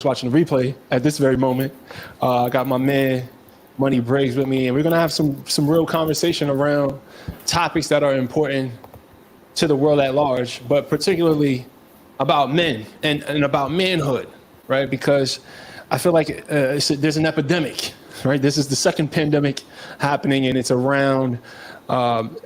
watching the replay at this very moment. I got my man Money Briggs with me, and we're gonna have some real conversation around topics that are important to the world at large, but particularly about men and about manhood, right? Because I feel like there's an epidemic, right? This is the second pandemic happening, and it's around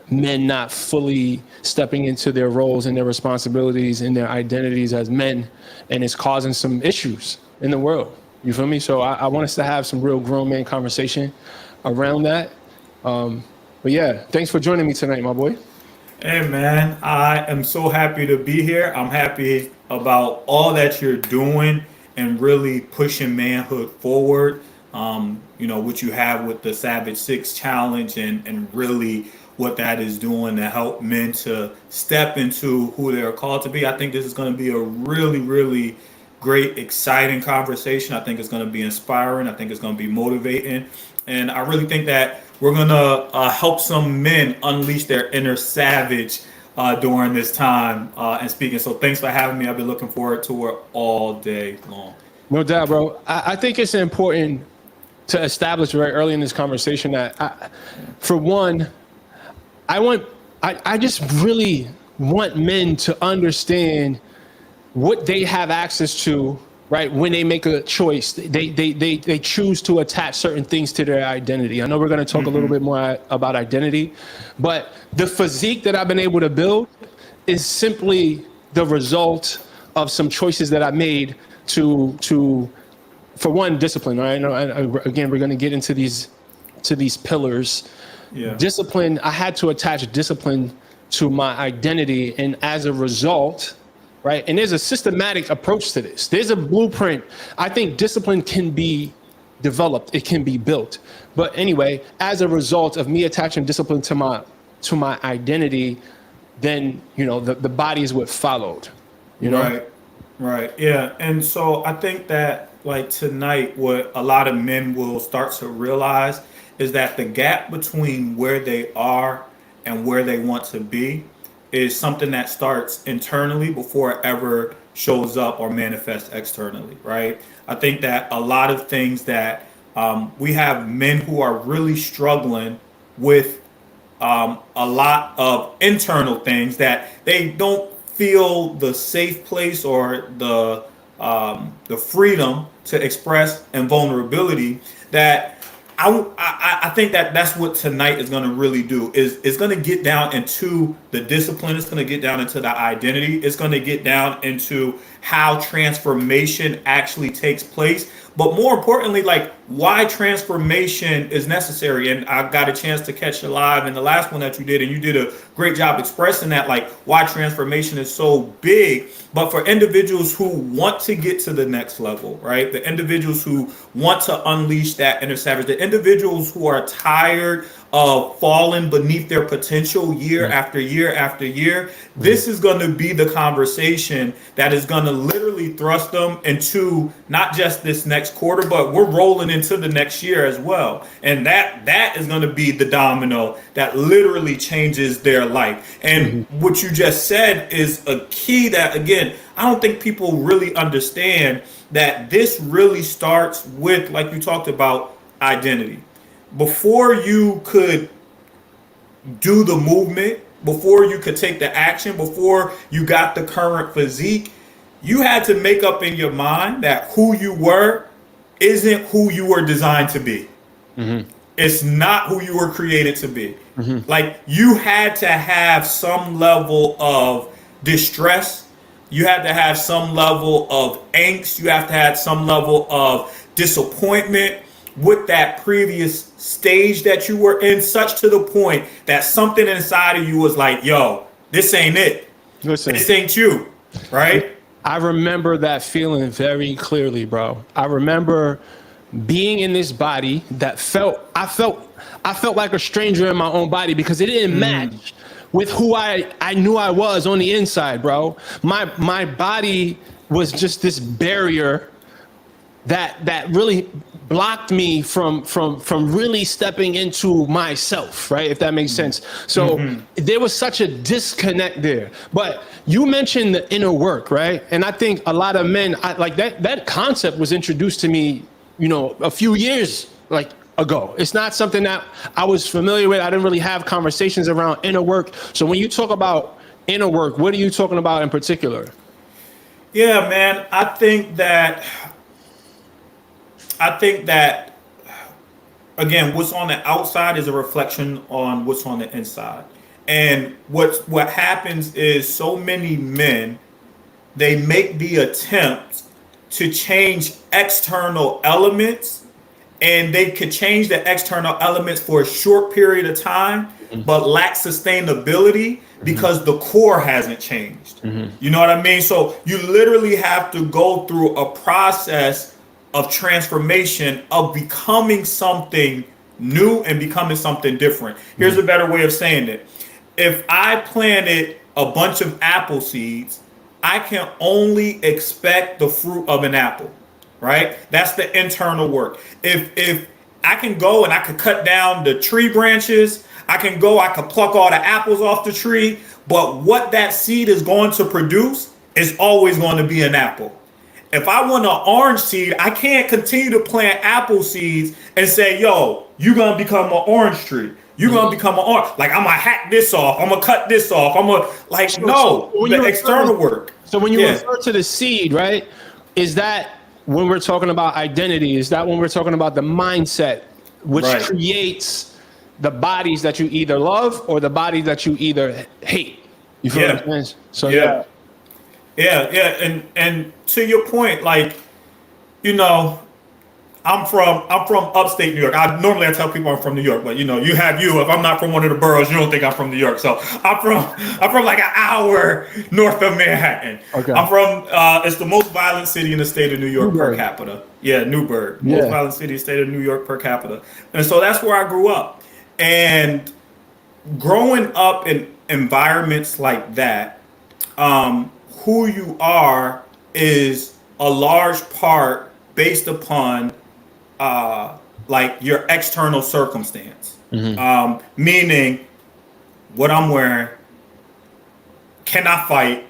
men not fully stepping into their roles and their responsibilities and their identities as men, and it's causing some issues in the world. You feel me? So I want us to have some real grown man conversation around that. But yeah, thanks for joining me tonight, my boy. Hey man, I am so happy to be here. I'm happy about all that you're doing and really pushing manhood forward. What you have with the Savage 6 challenge and really what that is doing to help men to step into who they're called to be. I think this is going to be a really, really great, exciting conversation. I think it's going to be inspiring. I think it's going to be motivating. And I really think that we're going to help some men unleash their inner savage during this time and speaking. So thanks for having me. I've been looking forward to it all day long. No doubt, bro. I think it's important to establish very early in this conversation that, for one, I just really want men to understand what they have access to, right? When they make a choice, they choose to attach certain things to their identity. I know we're going to talk a little bit more about identity, but the physique that I've been able to build is simply the result of some choices that I made to for one, discipline. Right? Again, we're going to get into these pillars. Yeah. Discipline. I had to attach discipline to my identity, and as a result, right? And there's a systematic approach to this. There's a blueprint. I think discipline can be developed. It can be built. But anyway, as a result of me attaching discipline to my identity, then the body is what followed. Right. Yeah. And so I think that like tonight, what a lot of men will start to realize is that the gap between where they are and where they want to be is something that starts internally before it ever shows up or manifests externally, right? I think that a lot of things that we have men who are really struggling with a lot of internal things that they don't feel the safe place or the freedom to express and vulnerability that I think that that's what tonight is going to really do is it's going to get down into the discipline. It's going to get down into the identity. It's going to get down into how transformation actually takes place. But more importantly, like why transformation is necessary. And I got a chance to catch you live in the last one that you did. And you did a great job expressing that, like why transformation is so big. But for individuals who want to get to the next level, right? The individuals who want to unleash that inner savage, the individuals who are tired of falling beneath their potential year after year after year. This is going to be the conversation that is going to literally thrust them into not just this next quarter, but we're rolling into the next year as well. And that is going to be the domino that literally changes their life. And what you just said is a key that, again, I don't think people really understand that this really starts with, like you talked about, identity. Before you could do the movement, before you could take the action, before you got the current physique, you had to make up in your mind that who you were isn't who you were designed to be. It's not who you were created to be. Like you had to have some level of distress. You had to have some level of angst. You have to have some level of disappointment with that previous stage that you were in, such to the point that something inside of you was like, yo, this ain't it. Listen, this ain't you, right? I remember that feeling very clearly, bro. I remember being in this body that I felt like a stranger in my own body because it didn't match with who I knew I was on the inside, bro. My body was just this barrier that really blocked me from really stepping into myself, right? If that makes sense. So there was such a disconnect there. But you mentioned the inner work, right? And I think a lot of men, like that concept was introduced to me, a few years like ago. It's not something that I was familiar with. I didn't really have conversations around inner work. So when you talk about inner work, what are you talking about in particular? Yeah, man. I think that again, what's on the outside is a reflection on what's on the inside. And what happens is so many men, they make the attempt to change external elements, and they could change the external elements for a short period of time but lack sustainability because the core hasn't changed. You know what I mean? So you literally have to go through a process of transformation, of becoming something new and becoming something different. Here's a better way of saying it. If I planted a bunch of apple seeds, I can only expect the fruit of an apple, right? That's the internal work. If I can go and I could cut down the tree branches, I could pluck all the apples off the tree, but what that seed is going to produce is always going to be an apple. If I want an orange seed, I can't continue to plant apple seeds and say, yo, you're going to become an orange tree. You're going to become an orange. Like, I'm going to hack this off. I'm going to cut this off. No, the external work. So when you refer to the seed, right, is that when we're talking about identity? Is that when we're talking about the mindset, which creates the bodies that you either love or the bodies that you either hate? You feel what I'm saying? So and to your point, like, I'm from upstate New York. I tell people I'm from New York, but if I'm not from one of the boroughs, you don't think I'm from New York. So I'm from like an hour north of Manhattan. Okay. I'm from it's the most violent city in the state of New York per capita. Yeah, Newburgh. Most violent city in the state of New York per capita. And so that's where I grew up. And growing up in environments like that, who you are is a large part based upon like your external circumstance. Meaning what I'm wearing, can I fight?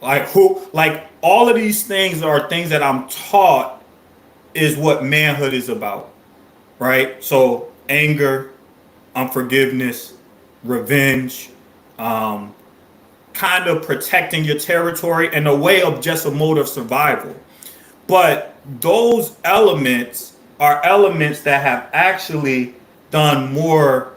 Like all of these things are things that I'm taught is what manhood is about, right? So anger, unforgiveness, revenge, kind of protecting your territory in a way of just a mode of survival. But those elements are elements that have actually done more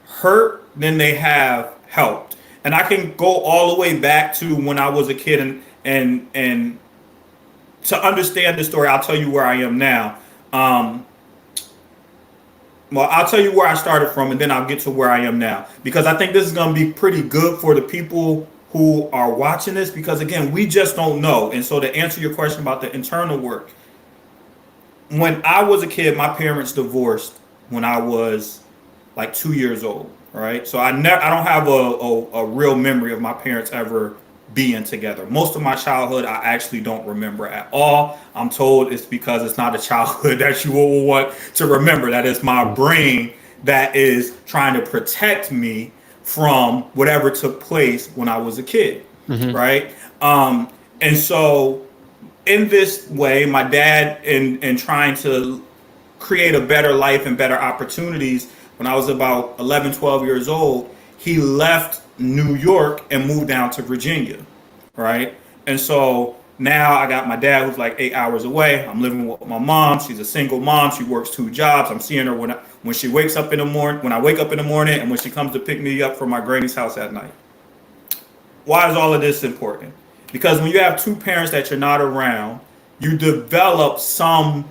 hurt than they have helped. And I can go all the way back to when I was a kid, and to understand the story, I'll tell you where I am now. Well, I'll tell you where I started from, and then I'll get to where I am now, because I think this is going to be pretty good for the people who are watching this, because again, we just don't know. And so to answer your question about the internal work, when I was a kid, my parents divorced when I was like 2 years old, right? So I don't have a real memory of my parents ever being together. Most of my childhood, I actually don't remember at all. I'm told it's because it's not a childhood that you will want to remember. That is my brain that is trying to protect me from whatever took place when I was a kid, right? And so in this way, my dad, in trying to create a better life and better opportunities, when I was about 11, 12 years old, he left New York and moved down to Virginia, right? And so now I got my dad, who's like 8 hours away. I'm living with my mom. She's a single mom. She works 2 jobs. I'm seeing her when she wakes up in the morning, when I wake up in the morning, and when she comes to pick me up from my granny's house at night. Why is all of this important? Because when you have 2 parents that you're not around, you develop some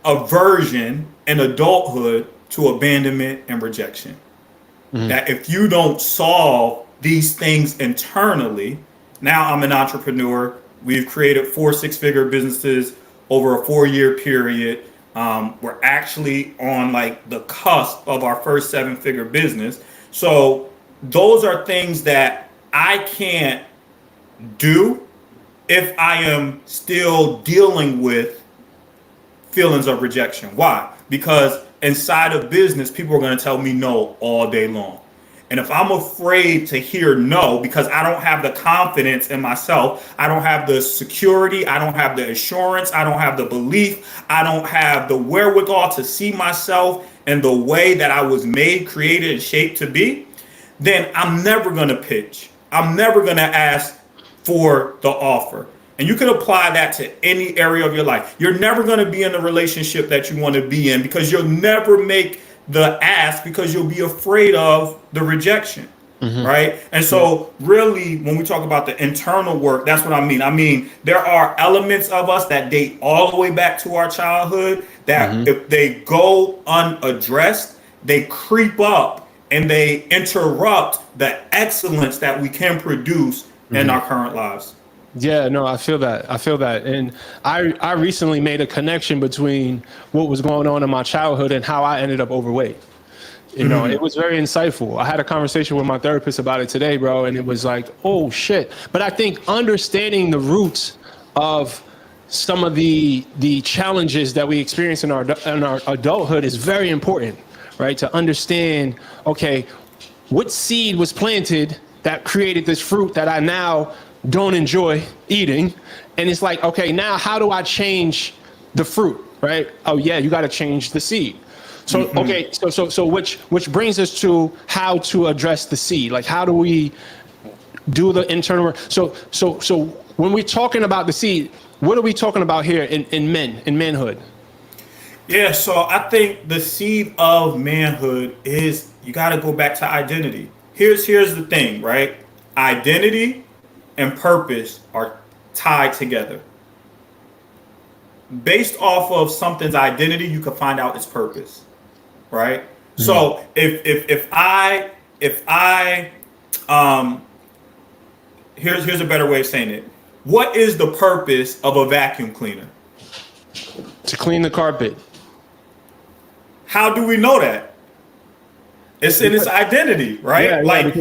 aversion in adulthood to abandonment and rejection. That if you don't solve these things internally, now I'm an entrepreneur. We've created 4 6-figure businesses over a 4-year period. We're actually on like the cusp of our first 7-figure business. So those are things that I can't do if I am still dealing with feelings of rejection. Why? Because inside of business, people are going to tell me no all day long. And if I'm afraid to hear no because I don't have the confidence in myself, I don't have the security, I don't have the assurance, I don't have the belief, I don't have the wherewithal to see myself in the way that I was made, created, and shaped to be, then I'm never going to pitch. I'm never going to ask for the offer. And you can apply that to any area of your life. You're never going to be in the relationship that you want to be in because you'll never make the ask because you'll be afraid of the rejection. Right. And so really, when we talk about the internal work, that's what I mean. I mean, there are elements of us that date all the way back to our childhood that if they go unaddressed, they creep up and they interrupt the excellence that we can produce in our current lives. Yeah, no, I feel that. I feel that. And I recently made a connection between what was going on in my childhood and how I ended up overweight. You know, it was very insightful. I had a conversation with my therapist about it today, bro, and it was like, oh shit. But I think understanding the roots of some of the challenges that we experience in our adulthood is very important, right? To understand, okay, what seed was planted that created this fruit that I now don't enjoy eating. And it's like, okay, now how do I change the fruit, right? Oh yeah, you got to change the seed. So, okay, so which brings us to how to address the seed. Like, how do we do the internal work? So when we're talking about the seed, what are we talking about here in manhood? Yeah, so I think the seed of manhood is you got to go back to identity. Here's the thing, right? Identity and purpose are tied together. Based off of something's identity, you can find out its purpose, right? So if I here's a better way of saying it. What is the purpose of a vacuum cleaner? To clean the carpet. How do we know that? It's in its identity, right? Yeah, like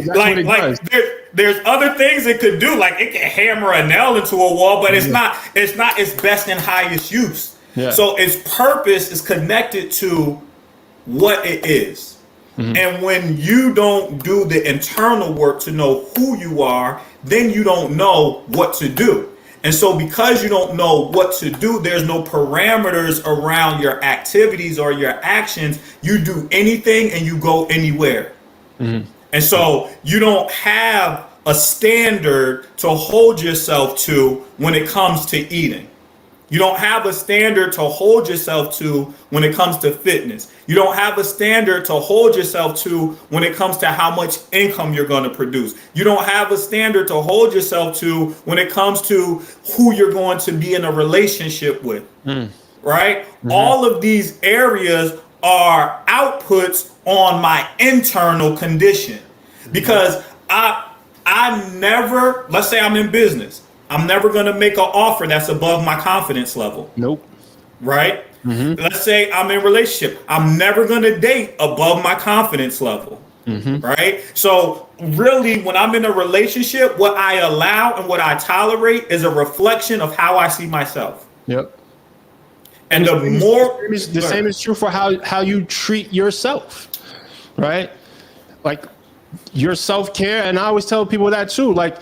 there's other things it could do, like it can hammer a nail into a wall, but it's not its best and highest use. Yeah. So its purpose is connected to what it is. And when you don't do the internal work to know who you are, then you don't know what to do. And so because you don't know what to do, there's no parameters around your activities or your actions. You do anything and you go anywhere. And so you don't have a standard to hold yourself to when it comes to eating. You don't have a standard to hold yourself to when it comes to fitness. You don't have a standard to hold yourself to when it comes to how much income you're going to produce. You don't have a standard to hold yourself to when it comes to who you're going to be in a relationship with, right? All of these areas are outputs on my internal condition because I never, let's say I'm in business. I'm never going to make an offer that's above my confidence level. Nope. Right? Let's say I'm in a relationship. I'm never going to date above my confidence level. Right? So really, when I'm in a relationship, what I allow and what I tolerate is a reflection of how I see myself. Yep. And the same is true for how you treat yourself, right? Like your self-care. And I always tell people that too. Like,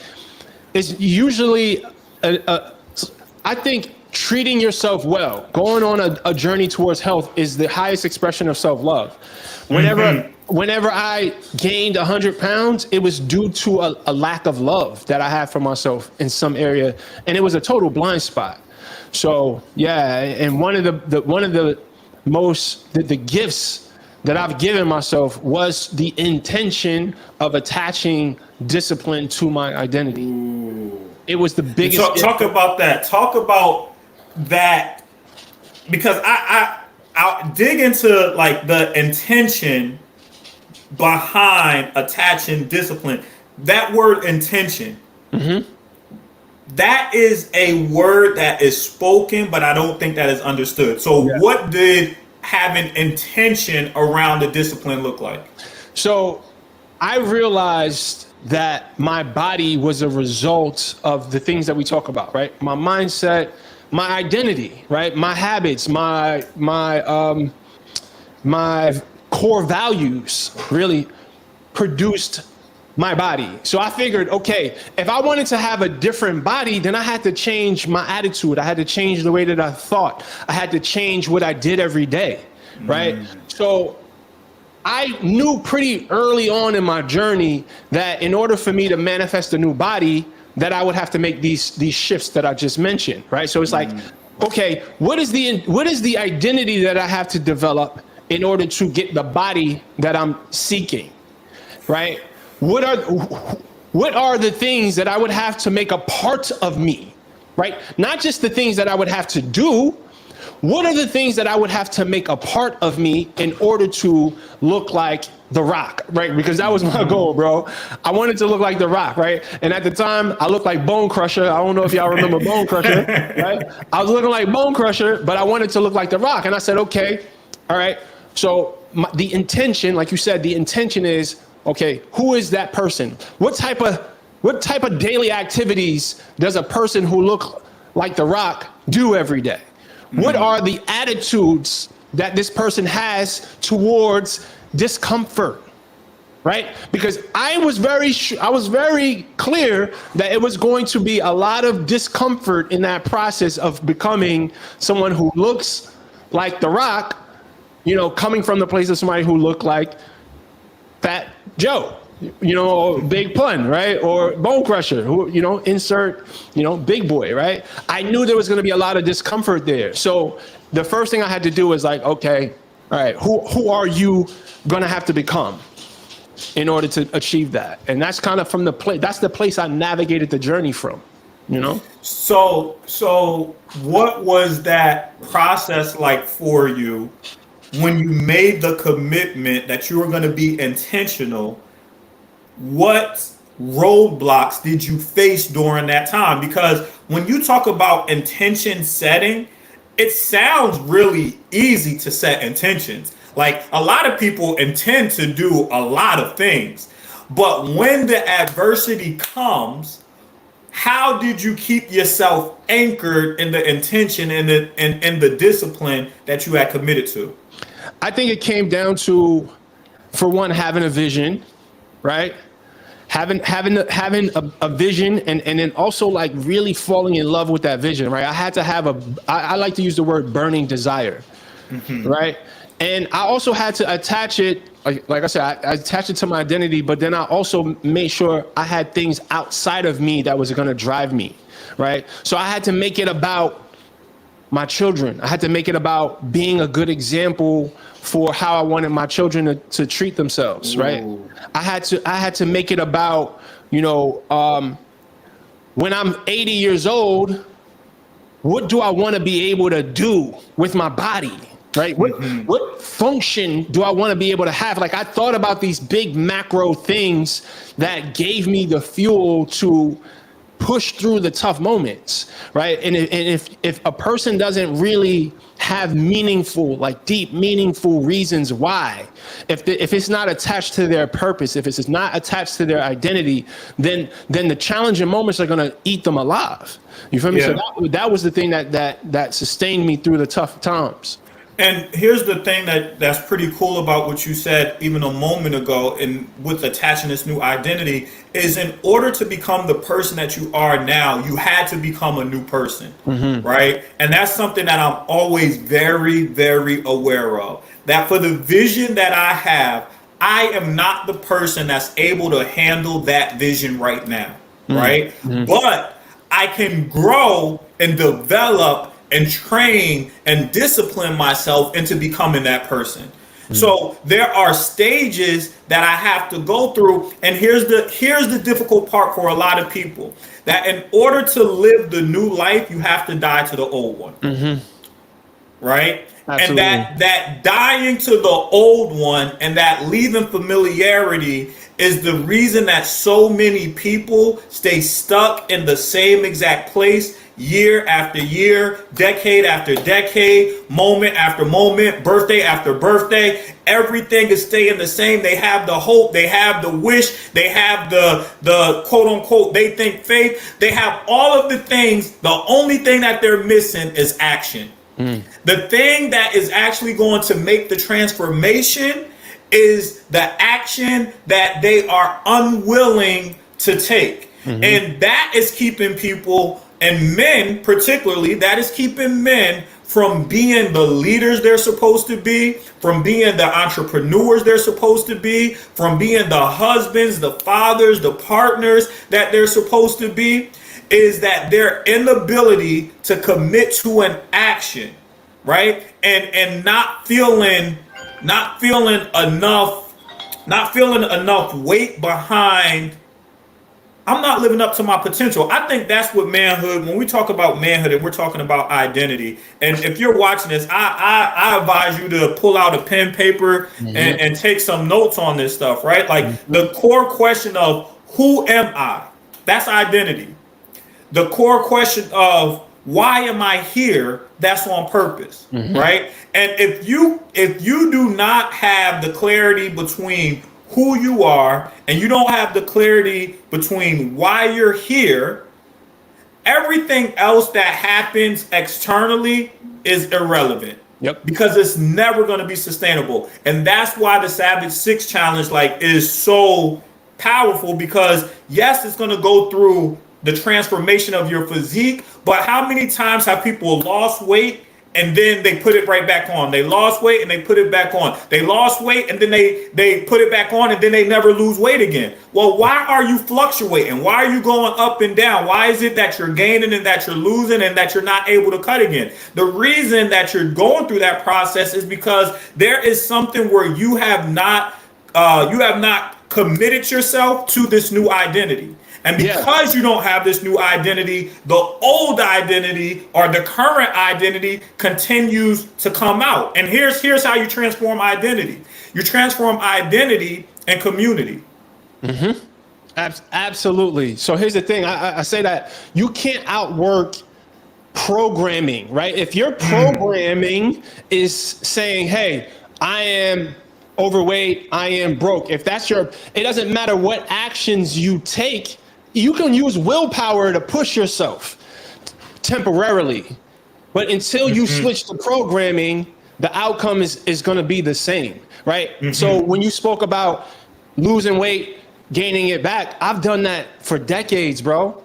it's usually, I think treating yourself well, going on a journey towards health is the highest expression of self-love. Whenever I gained 100 pounds, it was due to a lack of love that I had for myself in some area. And it was a total blind spot. So, yeah. And one of the gifts that I've given myself was the intention of attaching discipline to my identity. It was the biggest. Talk about that. Talk about that, because I'll dig into like the intention behind attaching discipline. That word intention. That is a word that is spoken, but I don't think that is understood. So what did having intention around the discipline look like? So I realized that my body was a result of the things that we talk about, right? My mindset, my identity, right? My habits, my core values really produced my body. So I figured, okay, if I wanted to have a different body, then I had to change my attitude. I had to change the way that I thought. I had to change what I did every day, right? So I knew pretty early on in my journey that in order for me to manifest a new body, that I would have to make these shifts that I just mentioned, right? So it's like, okay, what is the identity that I have to develop in order to get the body that I'm seeking, right? What are the things that I would have to make a part of me, right? Not just the things that I would have to do. What are the things that I would have to make a part of me in order to look like The Rock, right? Because that was my goal, bro. I wanted to look like The Rock, right? And at the time, I looked like Bone Crusher. I don't know if y'all remember Bone Crusher, right? I was looking like Bone Crusher, but I wanted to look like The Rock. And I said, okay, all right. So the intention, like you said, the intention is, okay, who is that person? What type of daily activities does a person who look like The Rock do every day? What are the attitudes that this person has towards discomfort, right? Because I was very clear that it was going to be a lot of discomfort in that process of becoming someone who looks like The Rock, coming from the place of somebody who looked like Fat Joe, or Big Pun, right? Or Bone Crusher, who, insert, Big Boy, right? I knew there was going to be a lot of discomfort there. So the first thing I had to do was like, okay, all right, who are you going to have to become in order to achieve that? And that's kind of from that's the place I navigated the journey from, So what was that process like for you when you made the commitment that you were going to be intentional? What roadblocks did you face during that time? Because when you talk about intention setting, it sounds really easy to set intentions. Like, a lot of people intend to do a lot of things, but when the adversity comes, how did you keep yourself anchored in the intention and the discipline that you had committed to? I think it came down to, for one, having a vision, right? Having a vision, and then also like really falling in love with that vision, right? I had to have I like to use the word burning desire, right? And I also had to attach it, like I said, I attached it to my identity, but then I also made sure I had things outside of me that was going to drive me, right? So I had to make it about my children. I had to make it about being a good example for how I wanted my children to treat themselves, right? I had to make it about, when I'm 80 years old, what do I want to be able to do with my body, right? What function do I want to be able to have? Like, I thought about these big macro things that gave me the fuel to push through the tough moments, right? And if a person doesn't really have meaningful, like deep, meaningful reasons why, if it's not attached to their purpose, if it's not attached to their identity, then the challenging moments are gonna eat them alive. You feel me? Yeah. So that was the thing that sustained me through the tough times. And here's the thing that's pretty cool about what you said even a moment ago, and with attaching this new identity, is in order to become the person that you are now, you had to become a new person, right? And that's something that I'm always very, very aware of. That for the vision that I have, I am not the person that's able to handle that vision right now, right? But I can grow and develop and train and discipline myself into becoming that person. So there are stages that I have to go through, and here's the difficult part for a lot of people, that in order to live the new life, you have to die to the old one. Right? Absolutely. And that dying to the old one and that leaving familiarity is the reason that so many people stay stuck in the same exact place, year after year, decade after decade, moment after moment, birthday after birthday. Everything is staying the same. They have the hope, they have the wish, they have the quote unquote, they think faith. They have all of the things. The only thing that they're missing is action. The thing that is actually going to make the transformation is the action that they are unwilling to take. And that is keeping people, and men particularly, that is keeping men from being the leaders they're supposed to be, from being the entrepreneurs they're supposed to be, from being the husbands, the fathers, the partners that they're supposed to be, is that their inability to commit to an action, right? And not feeling enough weight behind, I'm not living up to my potential. I think that's what manhood, when we talk about manhood and we're talking about identity, and if you're watching this, I advise you to pull out a pen, paper, and take some notes on this stuff, right? Like the core question of who am I? That's identity. The core question of why am I here? That's on purpose, right? And if you do not have the clarity between who you are and you don't have the clarity between why you're here, everything else that happens externally is irrelevant. Yep. Because it's never going to be sustainable. And that's why the Savage 6 challenge is so powerful, because yes, it's going to go through the transformation of your physique, but how many times have people lost weight and then they put it right back on? They lost weight and they put it back on. They lost weight and then they put it back on, and then they never lose weight again. Well, why are you fluctuating? Why are you going up and down? Why is it that you're gaining and that you're losing and that you're not able to cut again? The reason that you're going through that process is because there is something where you have not committed yourself to this new identity. And because you don't have this new identity, the old identity or the current identity continues to come out. And here's how you transform identity. You transform identity and community. Absolutely. So here's the thing. I say that you can't outwork programming, right? If your programming is saying, hey, I am overweight, I am broke. If that's it doesn't matter what actions you take. You can use willpower to push yourself temporarily, but until you switch the programming, the outcome is going to be the same, right? So when you spoke about losing weight, gaining it back, I've done that for decades, bro.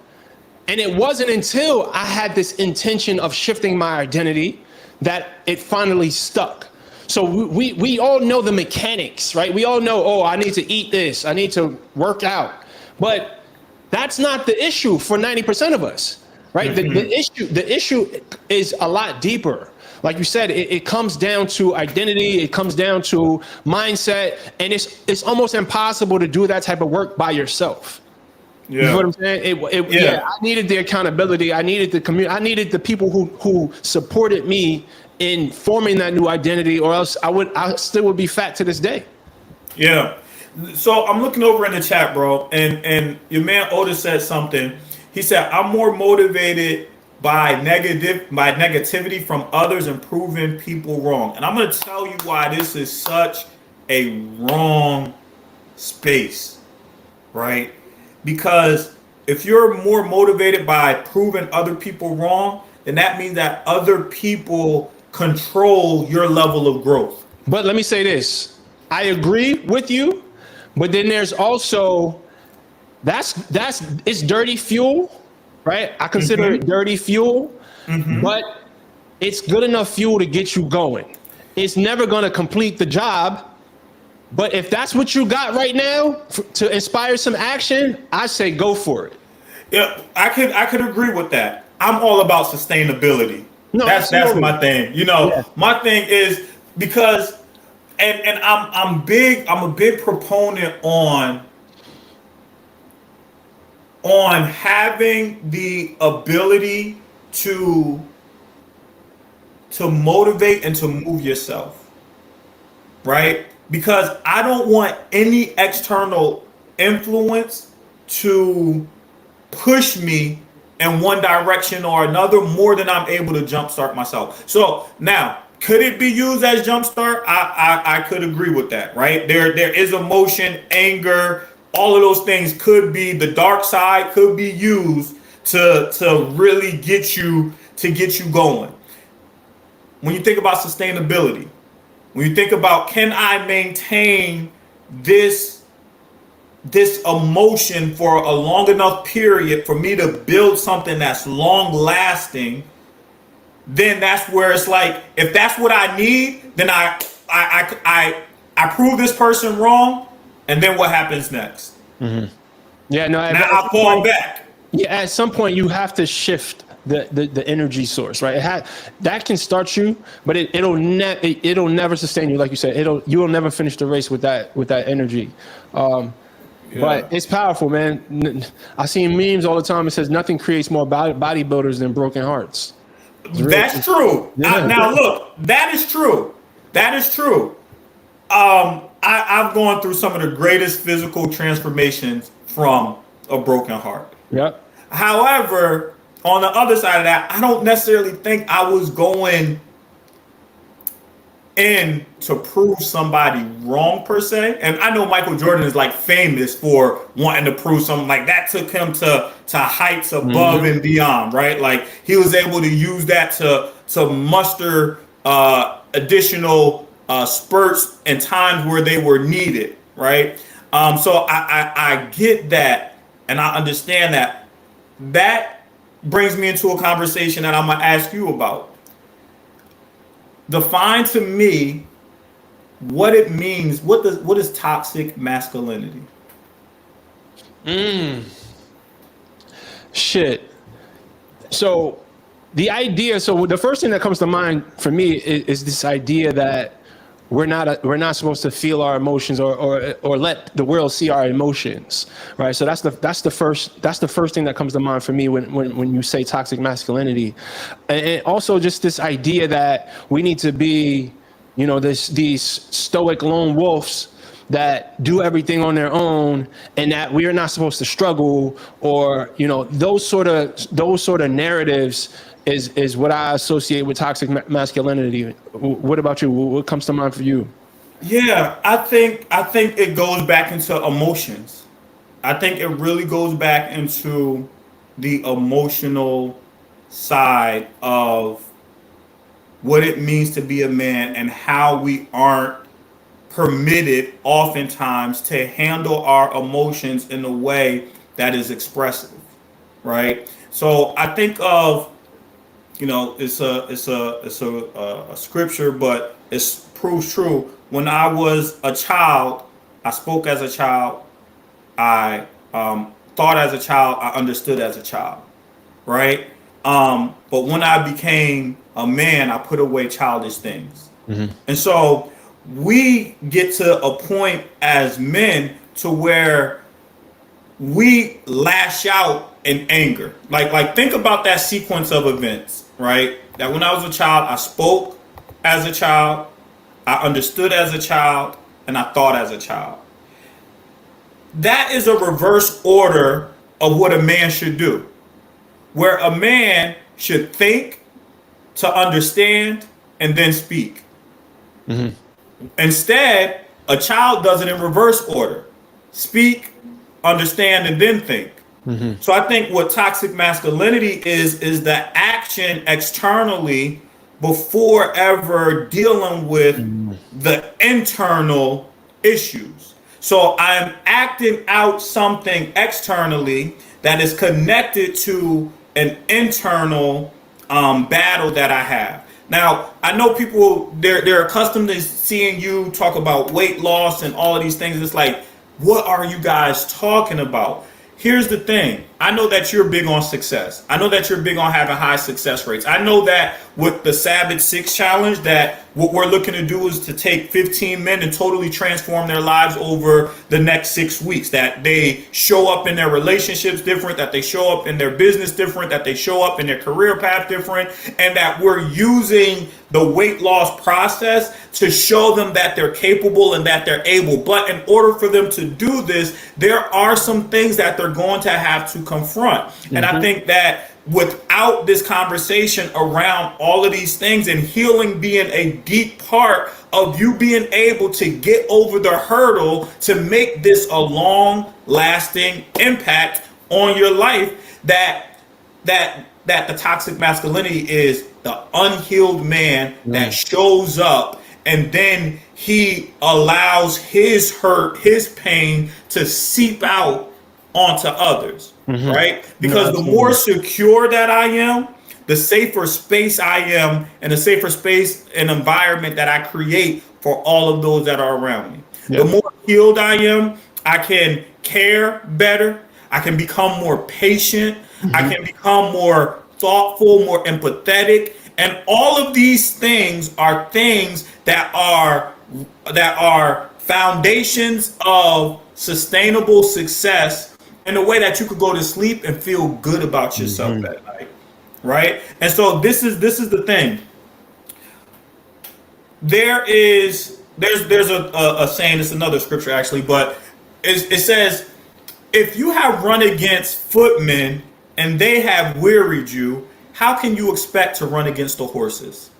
And it wasn't until I had this intention of shifting my identity that it finally stuck. So we all know the mechanics, right? We all know, oh, I need to eat this, I need to work out, but that's not the issue for 90% of us, right? The issue is a lot deeper. Like you said, it comes down to identity. It comes down to mindset, and it's almost impossible to do that type of work by yourself. Yeah. You know what I'm saying? I needed the accountability. I needed the community. I needed the people who supported me in forming that new identity, or else I still would be fat to this day. Yeah. So I'm looking over in the chat, bro, and your man Otis said something. He said, I'm more motivated by negativity from others and proving people wrong. And I'm going to tell you why this is such a wrong space, right? Because if you're more motivated by proving other people wrong, then that means that other people control your level of growth. But let me say this. I agree with you. But then there's also, it's dirty fuel, right? I consider it dirty fuel, but it's good enough fuel to get you going. It's never going to complete the job. But if that's what you got right now to inspire some action, I say go for it. Yeah, I could agree with that. I'm all about sustainability. No, that's my thing. My thing is because And I'm a big proponent on having the ability to motivate and to move yourself, right? Because I don't want any external influence to push me in one direction or another more than I'm able to jumpstart myself. So now, could it be used as jumpstart? I could agree with that, right? There is emotion, anger, all of those things could be, the dark side could be used to really get you going. When you think about sustainability, when you think about, can I maintain this emotion for a long enough period for me to build something that's long lasting, then that's where it's like, if that's what I need, then I prove this person wrong, and then what happens next? Mm-hmm. Yeah, no. Now I fall back. Yeah, at some point you have to shift the energy source, right? That can start you, but it'll never sustain you, like you said. You will never finish the race with that energy. But it's powerful, man. I see memes all the time. It says nothing creates more bodybuilders than broken hearts. That's true. Yeah. Now look, that is true. That is true. I've gone through some of the greatest physical transformations from a broken heart. Yep. However, on the other side of that, I don't necessarily think I was going in to prove somebody wrong per se. And I know Michael Jordan is like famous for wanting to prove something, like that took him to heights above and beyond, right? Like he was able to use that to muster additional spurts and times where they were needed, right? So I get that, and I understand that. That brings me into a conversation that I'm gonna ask you about. Define to me what it means. What is toxic masculinity? Shit. So the first thing that comes to mind for me is this idea that we're not supposed to feel our emotions or let the world see our emotions, right? So that's the first thing that comes to mind for me when you say toxic masculinity, and also just this idea that we need to be, these stoic lone wolves that do everything on their own, and that we are not supposed to struggle, or those sort of narratives is what I associate with toxic masculinity. What about you? What comes to mind for you? Yeah, I think it goes back into emotions. I think it really goes back into the emotional side of what it means to be a man, and how we aren't permitted oftentimes to handle our emotions in a way that is expressive, right? So I think of, it's a scripture, but it proves true. When I was a child, I spoke as a child. I thought as a child. I understood as a child, right? But when I became a man, I put away childish things. And so we get to a point as men to where we lash out in anger. Like think about that sequence of events, right? That when I was a child, I spoke as a child, I understood as a child, and I thought as a child. That is a reverse order of what a man should do. Where a man should think, to understand, and then speak. Instead, a child does it in reverse order. Speak, understand, and then think. So I think what toxic masculinity is the action externally before ever dealing with the internal issues. So I'm acting out something externally that is connected to an internal battle that I have. Now, I know people, they're accustomed to seeing you talk about weight loss and all of these things. It's like, what are you guys talking about? Here's the thing. I know that you're big on success. I know that you're big on having high success rates. I know that with the Savage 6 challenge, that what we're looking to do is to take 15 men and totally transform their lives over the next 6 weeks. That they show up in their relationships different, that they show up in their business different, that they show up in their career path different, and that we're using the weight loss process to show them that they're capable and that they're able. But in order for them to do this, there are some things that they're going to have to confront. And I think that without this conversation around all of these things, and healing being a deep part of you being able to get over the hurdle to make this a long lasting impact on your life, that the toxic masculinity is the unhealed man that shows up, and then he allows his hurt, his pain to seep out onto others, right? Because the more secure that I am, the safer space I am, and the safer space and environment that I create for all of those that are around me. The more healed I am, I can care better. I can become more patient. I can become more thoughtful, more empathetic. And all of these things are things that are foundations of sustainable success in a way that you could go to sleep and feel good about yourself that night, right? And so this is the thing. There's a saying, it's another scripture actually, but it says, if you have run against footmen and they have wearied you, how can you expect to run against the horses?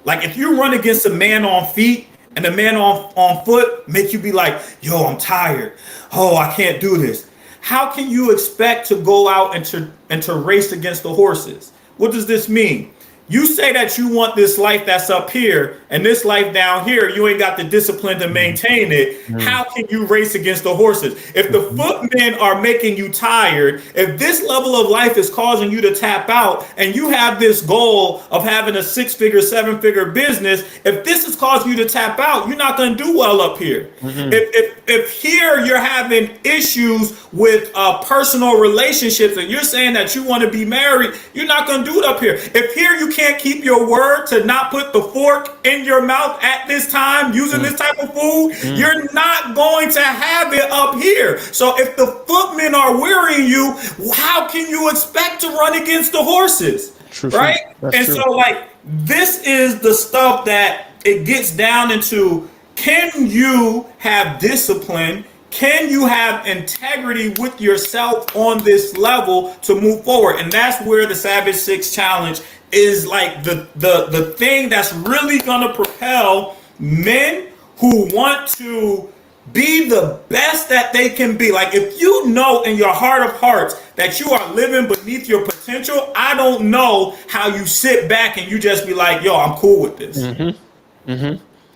Like if you run against a man on feet and the man on foot make you be like, yo, I'm tired. Oh, I can't do this. How can you expect to go out and to race against the horses? What does this mean? You say that you want this life that's up here, and this life down here, you ain't got the discipline to maintain it. How can you race against the horses? If the footmen are making you tired, if this level of life is causing you to tap out, and you have this goal of having a 6-figure, 7-figure business, if this is causing you to tap out, you're not going to do well up here. If here you're having issues with personal relationships, and you're saying that you want to be married, you're not going to do it up here. If here you can't keep your word to not put the fork in your mouth at this time using this type of food, you're not going to have it up here. So if the footmen are wearying you, how can you expect to run against the horses? Right? And so like this is the stuff that it gets down into. Can you have discipline? Can you have integrity with yourself on this level to move forward? And that's where the Savage 6 Challenge is like the thing that's really going to propel men who want to be the best that they can be. Like if you know in your heart of hearts that you are living beneath your potential, I don't know how you sit back and you just be like, yo, I'm cool with this.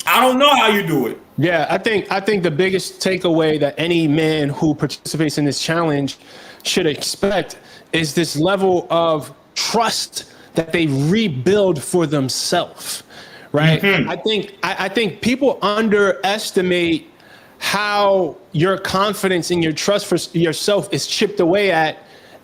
I don't know how you do it. Yeah, I think the biggest takeaway that any man who participates in this challenge should expect is this level of trust that they rebuild for themselves, right? I think people underestimate how your confidence and your trust for yourself is chipped away at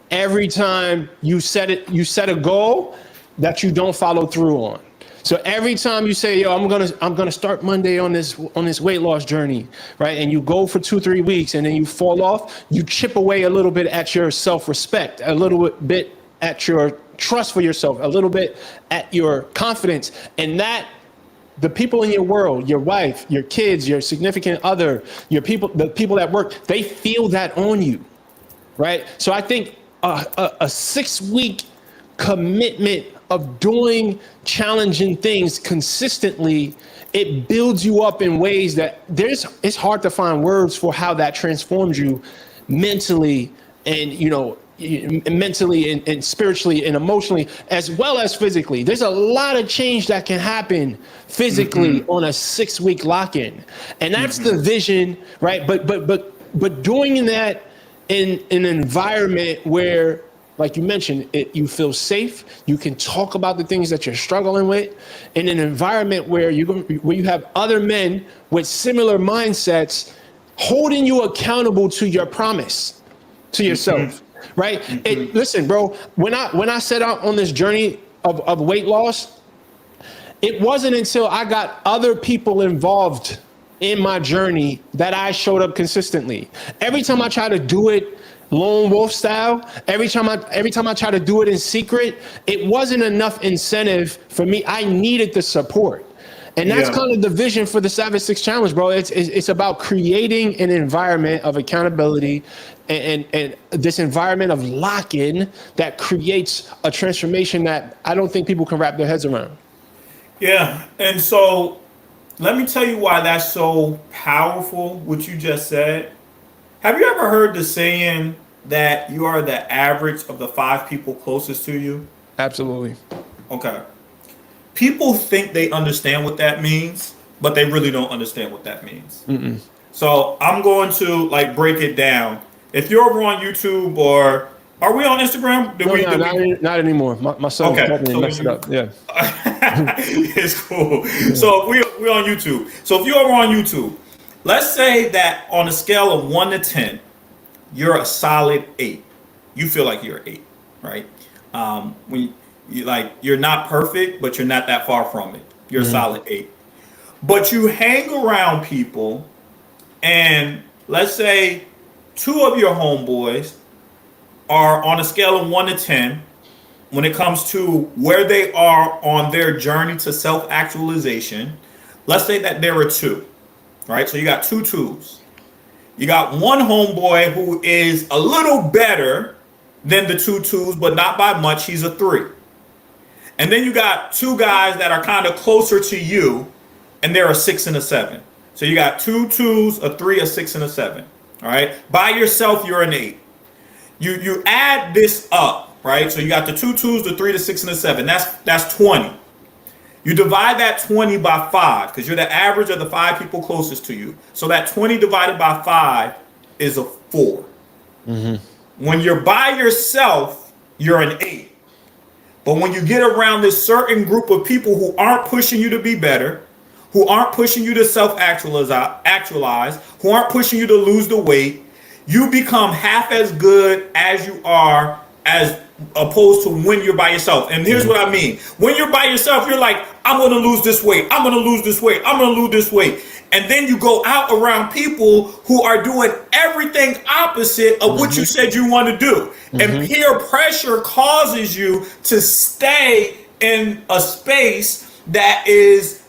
every time you set a goal that you don't follow through on. So every time you say, yo, I'm gonna start Monday on this weight loss journey, right? And you go for 2-3 weeks and then you fall off, you chip away a little bit at your self-respect, a little bit at your trust for yourself, a little bit at your confidence. And that the people in your world, your wife, your kids, your significant other, the people that work, they feel that on you, right? So I think a 6-week commitment of doing challenging things consistently, it builds you up in ways that it's hard to find words for how that transforms you mentally and, mentally and spiritually and emotionally, as well as physically. There's a lot of change that can happen physically on a 6-week lock-in. And that's the vision, right? But doing that in an environment where, like you mentioned, you feel safe. You can talk about the things that you're struggling with in an environment where you have other men with similar mindsets holding you accountable to your promise to yourself, right? Listen, bro, when I set out on this journey of weight loss, it wasn't until I got other people involved in my journey that I showed up consistently. Every time I try to do it lone wolf style, every time I try to do it in secret, it wasn't enough incentive for me. I needed the support. And that's kind of the vision for the Savage 6 Challenge, bro. It's about creating an environment of accountability and this environment of lock-in that creates a transformation that I don't think people can wrap their heads around. Yeah. And so let me tell you why that's so powerful, what you just said. Have you ever heard the saying that you are the average of the 5 people closest to you? Absolutely. Okay. People think they understand what that means, but they really don't understand what that means. Mm-mm. So I'm going to like break it down. If you're over on YouTube, or are we on Instagram? Not anymore. My son Okay, so messed it up. Yeah. It's cool. So we're on YouTube. So if you're over on YouTube, let's say that on a scale of 1 to 10, you're a solid 8. You feel like you're an 8, right? When you're not perfect, but you're not that far from it. You're a solid 8. But you hang around people, and let's say 2 of your homeboys are on a scale of 1 to 10 when it comes to where they are on their journey to self-actualization. Let's say that there are 2, right? So you got 2 2s. You got one homeboy who is a little better than the 2 2s, but not by much. He's a 3. And then you got 2 guys that are kind of closer to you, and they're a 6 and a 7. So you got 2 2s, a 3, a 6, and a 7. All right. By yourself, you're an 8. You add this up, right? So you got the 2 2s, the 3, the 6, and the 7. That's 20. You divide that 20 by 5 because you're the average of the 5 people closest to you. So that 20 divided by 5 is a 4. Mm-hmm. When you're by yourself, you're an 8. But when you get around this certain group of people who aren't pushing you to be better, who aren't pushing you to self-actualize, who aren't pushing you to lose the weight, you become half as good as you are as opposed to when you're by yourself. And here's what I mean. When you're by yourself, you're like, I'm going to lose this weight. I'm going to lose this weight. I'm going to lose this weight. And then you go out around people who are doing everything opposite of what you said you want to do. And peer pressure causes you to stay in a space that is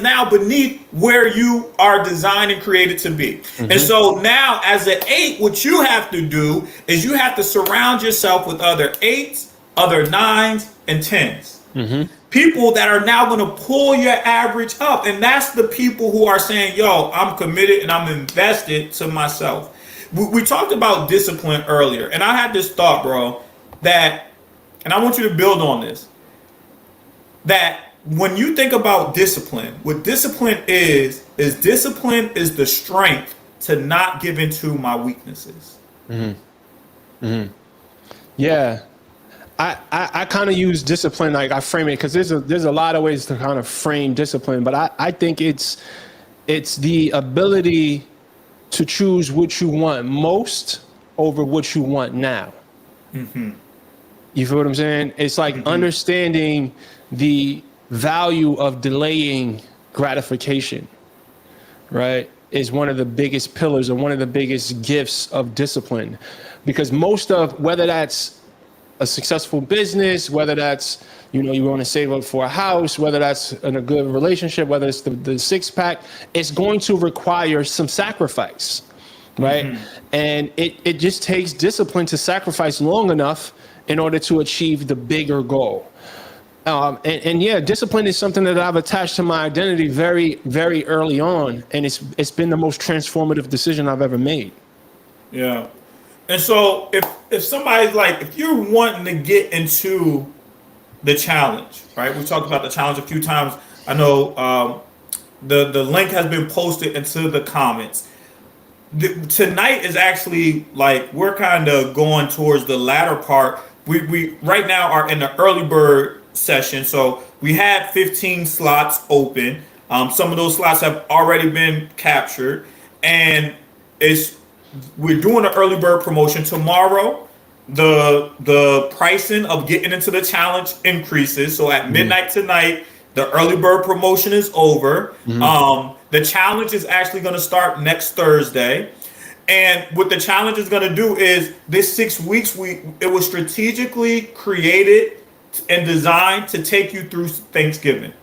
now beneath where you are designed and created to be. And so now as an 8, what you have to do is you have to surround yourself with other 8s, other 9s, and 10s. People that are now going to pull your average up. And that's the people who are saying, yo, I'm committed and I'm invested to myself. We talked about discipline earlier, and I had this thought, bro, that, and I want you to build on this, that when you think about discipline, what discipline is discipline is the strength to not give into my weaknesses. Yeah. I kind of use discipline, like I frame it, because there's a lot of ways to kind of frame discipline, but I think it's the ability to choose what you want most over what you want now. You feel what I'm saying? It's like understanding the value of delaying gratification, right, is one of the biggest pillars and one of the biggest gifts of discipline. Because most of, whether that's a successful business, whether that's, you want to save up for a house, whether that's in a good relationship, whether it's the six-pack, it's going to require some sacrifice, right? And it just takes discipline to sacrifice long enough in order to achieve the bigger goal. And yeah, discipline is something that I've attached to my identity very, very early on, and it's been the most transformative decision I've ever made. Yeah. And so if somebody's like, if you're wanting to get into the challenge, right? We talked about the challenge a few times. I know the link has been posted into the comments. Tonight is actually like, we're kind of going towards the latter part. We right now are in the early bird session. So we had 15 slots open. Some of those slots have already been captured, and we're doing an early bird promotion tomorrow. The pricing of getting into the challenge increases. So at midnight tonight, the early bird promotion is over. The challenge is actually going to start next Thursday. And what the challenge is going to do is this 6 weeks, it was strategically created and designed to take you through Thanksgiving.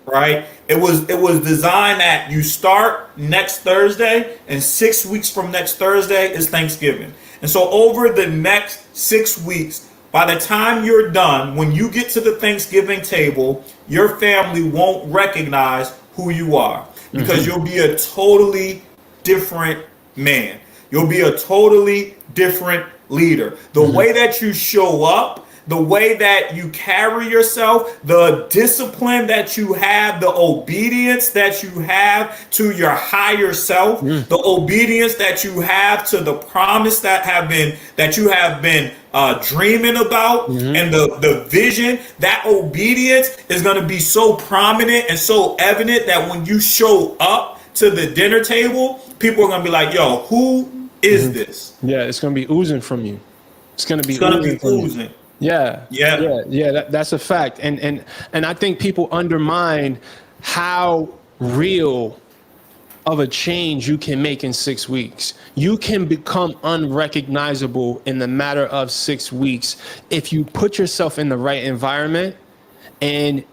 right? It was designed that you start next Thursday, and 6 weeks from next Thursday is Thanksgiving. And so over the next 6 weeks, by the time you're done, when you get to the Thanksgiving table, your family won't recognize who you are because you'll be a totally different man. You'll be a totally different leader. The way that you show up, the way that you carry yourself, the discipline that you have, the obedience that you have to your higher self, the obedience that you have to the promise that you have been dreaming about, and the vision, that obedience is going to be so prominent and so evident that when you show up to the dinner table, people are going to be like, yo, who is this? Yeah, it's going to be oozing from you. It's going to be oozing. Yeah. That's a fact. And I think people undermine how real of a change you can make in 6 weeks. You can become unrecognizable in the matter of 6 weeks if you put yourself in the right environment and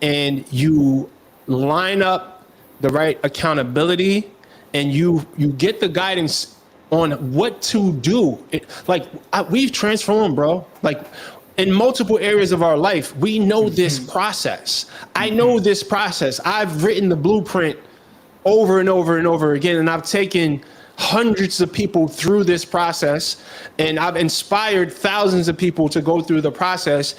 you line up the right accountability and you get the guidance on what to do. We've transformed, bro. Like, in multiple areas of our life, we know this process. I know this process. I've written the blueprint over and over and over again, and I've taken hundreds of people through this process, and I've inspired thousands of people to go through the process.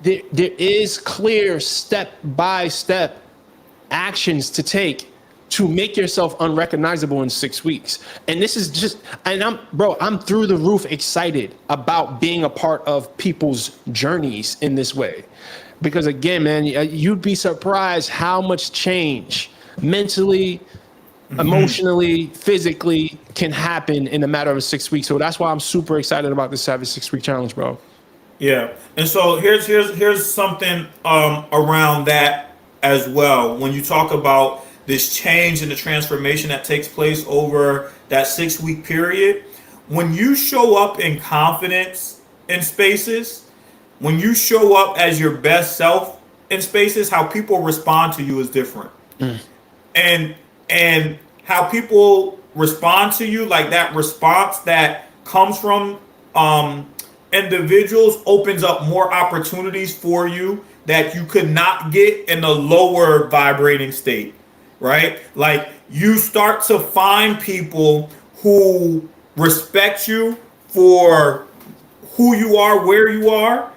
There is clear step-by-step actions to take to make yourself unrecognizable in 6 weeks. And this is just, and I'm through the roof excited about being a part of people's journeys in this way. Because again, man, you'd be surprised how much change mentally, emotionally, physically can happen in a matter of 6 weeks. So that's why I'm super excited about this Savage 6 Week Challenge, bro. Yeah. And so here's something around that as well. When you talk about this change and the transformation that takes place over that 6 week period, when you show up in confidence in spaces, when you show up as your best self in spaces, how people respond to you is different. And how people respond to you, like that response that comes from individuals opens up more opportunities for you that you could not get in a lower vibrating state. Right? Like, you start to find people who respect you for who you are, where you are.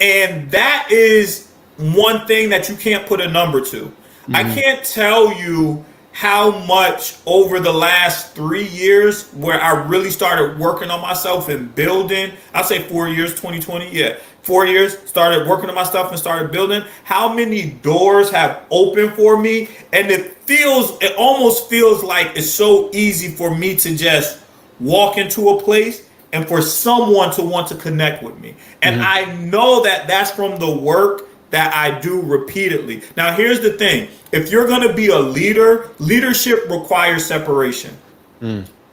And that is one thing that you can't put a number to. I can't tell you how much over the last 3 years where I really started working on myself and building, I'd say 4 years, 2020. Yeah. 4 years, started working on my stuff and started building, how many doors have opened for me. And it almost feels like it's so easy for me to just walk into a place and for someone to want to connect with me. And I know that that's from the work that I do repeatedly. Now, here's the thing. If you're going to be a leader, leadership requires separation,